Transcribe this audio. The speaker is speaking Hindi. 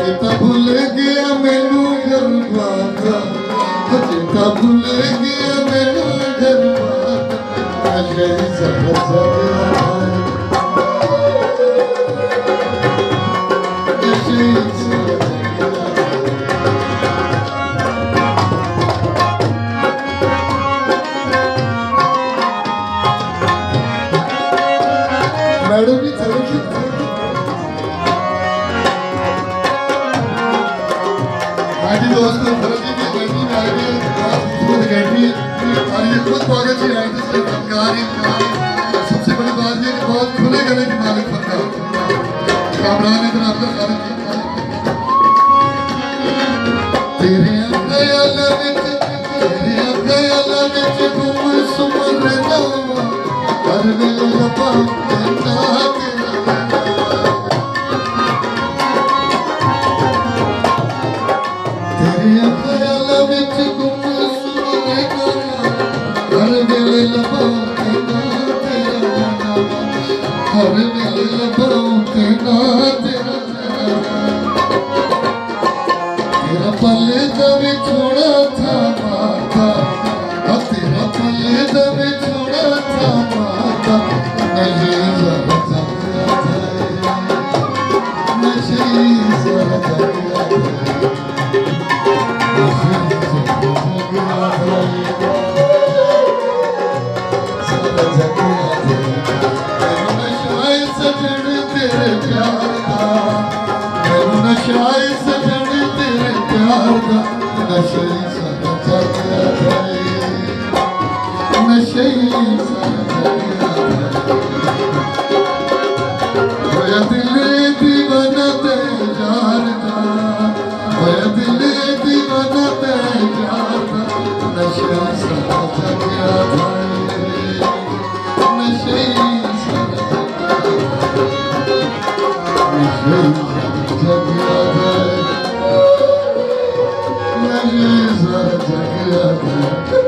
चेता भूल गया मैनू घर बाता, चेता भूल गया मैनू घर बाता, नशे सब मैडम जी दोस्तों भरत जी की अकेडमी में आई है, खूबसूरत अकेडमी और ये खुद स्वागत जी आए थे फनकार ही। सबसे बड़ी बात ये कि बहुत खुले गले के मालिक फनकार कामरान इधर आपका खालिद जी। तेरे ख्यालों विच गुम सुम रहना हर वेले लबा कहना हर वेले लबाऊं तेरा तेरा पल्ले दा विछोड़ा था माता, तेरा पल्ले दा विछोड़ा था माता, नशे जरा जगया जाए, नशे जरा जगया जाए। नशाए सजन तेरे प्यार का, नशे सारा जगया जाए, नशे सारा जगया जाए। दिल दीवाना ते यार का, दिल दीवाना ते यार का, नशे सारा जगया जाए, नशे सारा जगया जाए, नशे सारा जगया जाए।